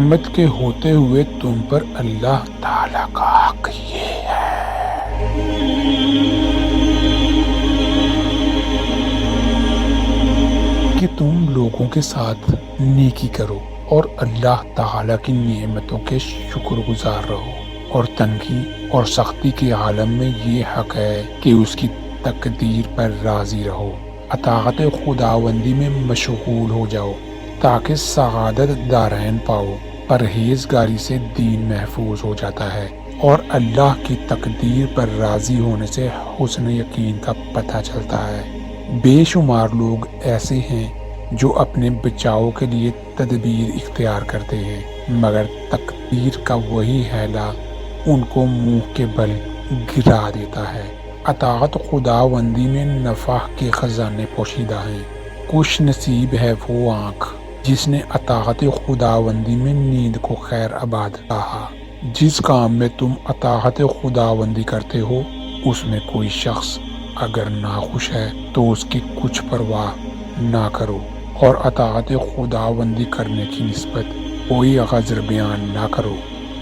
نعمت کے ہوتے ہوئے تم پر اللہ تعالیٰ کا حق یہ ہے کہ تم لوگوں کے ساتھ نیکی کرو اور اللہ تعالیٰ کی نعمتوں کے شکر گزار رہو، اور تنگی اور سختی کے عالم میں یہ حق ہے کہ اس کی تقدیر پر راضی رہو۔ اطاعت خداوندی میں مشغول ہو جاؤ تاکہ سعادت دارین پاؤ۔ پرہیزگاری سے دین محفوظ ہو جاتا ہے اور اللہ کی تقدیر پر راضی ہونے سے حسن یقین کا پتہ چلتا ہے۔ بے شمار لوگ ایسے ہیں جو اپنے بچاؤ کے لیے تدبیر اختیار کرتے ہیں، مگر تقدیر کا وہی ہیلا ان کو منہ کے بل گرا دیتا ہے۔ اطاعت خداوندی میں نفع کے خزانے پوشیدہ ہیں۔ خوش نصیب ہے وہ آنکھ جس نے اطاعت خداوندی میں نیند کو خیر آباد کہا۔ جس کام میں تم اطاعت خداوندی کرتے ہو اس میں کوئی شخص اگر ناخوش ہے تو اس کی کچھ پرواہ نہ کرو، اور اطاعت خداوندی کرنے کی نسبت کوئی غضب بیان نہ کرو،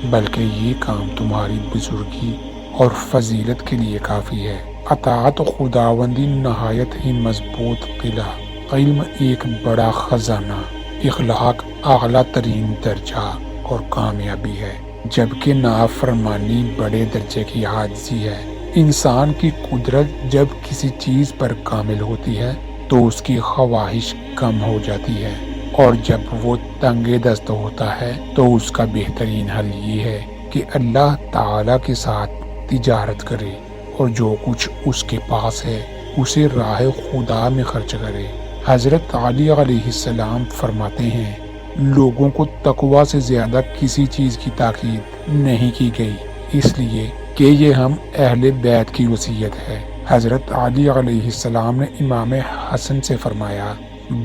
بلکہ یہ کام تمہاری بزرگی اور فضیلت کے لیے کافی ہے۔ اطاعت خداوندی نہایت ہی مضبوط قلعہ، علم ایک بڑا خزانہ، اخلاق اعلیٰ ترین درجہ اور کامیابی ہے، جبکہ نافرمانی بڑے درجے کی عاجزی ہے۔ انسان کی قدرت جب کسی چیز پر کامل ہوتی ہے تو اس کی خواہش کم ہو جاتی ہے، اور جب وہ تنگ دست ہوتا ہے تو اس کا بہترین حل یہ ہے کہ اللہ تعالیٰ کے ساتھ تجارت کرے اور جو کچھ اس کے پاس ہے اسے راہ خدا میں خرچ کرے۔ حضرت علی علیہ السلام فرماتے ہیں، لوگوں کو تقویٰ سے زیادہ کسی چیز کی تاکید نہیں کی گئی، اس لیے کہ یہ ہم اہل بیت کی وصیت ہے۔ حضرت علی علیہ السلام نے امام حسن سے فرمایا،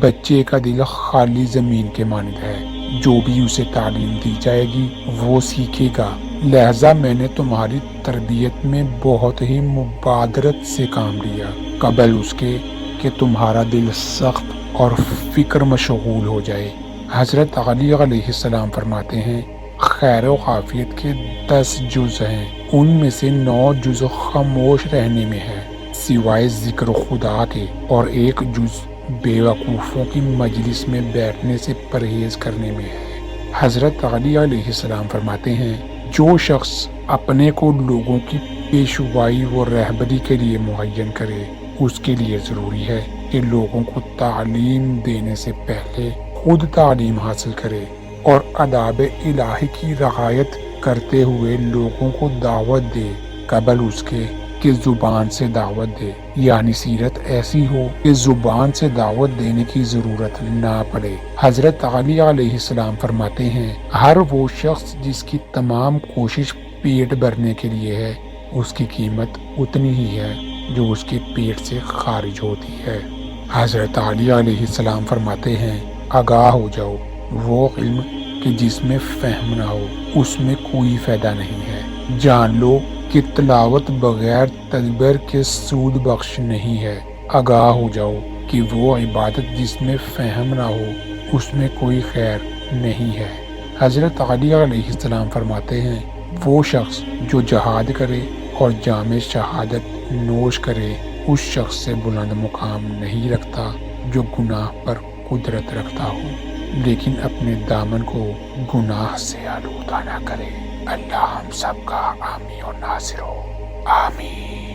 بچے کا دل خالی زمین کے مانند ہے، جو بھی اسے تعلیم دی جائے گی وہ سیکھے گا، لہذا میں نے تمہاری تربیت میں بہت ہی مبادرت سے کام لیا، قبل اس کے کہ تمہارا دل سخت اور فکر مشغول ہو جائے۔ حضرت علی علیہ السلام فرماتے ہیں، خیر و عافیت کے 10 جز ہیں، ان میں سے 9 جز خاموش رہنے میں ہے سوائے ذکر خدا کے، اور 1 جز بے وقوفوں کی مجلس میں بیٹھنے سے پرہیز کرنے میں ہے۔ حضرت علی علیہ السلام فرماتے ہیں، جو شخص اپنے کو لوگوں کی پیشوائی و رہبری کے لیے معین کرے اس کے لیے ضروری ہے کہ لوگوں کو تعلیم دینے سے پہلے خود تعلیم حاصل کرے اور آداب الہی کی رعایت کرتے ہوئے لوگوں کو دعوت دے قبل اس کے کہ زبان سے دعوت دے، یعنی سیرت ایسی ہو کہ زبان سے دعوت دینے کی ضرورت نہ پڑے۔ حضرت علی علیہ السلام فرماتے ہیں، ہر وہ شخص جس کی تمام کوشش پیٹ بھرنے کے لیے ہے اس کی قیمت اتنی ہی ہے جو اس کے پیٹ سے خارج ہوتی ہے۔ حضرت علی علیہ السلام فرماتے ہیں، آگاہ ہو جاؤ، وہ علم کہ جس میں فہم نہ ہو اس میں کوئی فائدہ نہیں ہے۔ جان لو کہ تلاوت بغیر تدبر کے سود بخش نہیں ہے۔ آگاہ ہو جاؤ کہ وہ عبادت جس میں فہم نہ ہو اس میں کوئی خیر نہیں ہے۔ حضرت علی علیہ السلام فرماتے ہیں، وہ شخص جو جہاد کرے اور جام شہادت نوش کرے اس شخص سے بلند مقام نہیں رکھتا جو گناہ پر قدرت رکھتا ہو لیکن اپنے دامن کو گناہ سے آلودہ نہ کرے۔ اللہ ہم سب کا حامی و ناصر ہو، آمین۔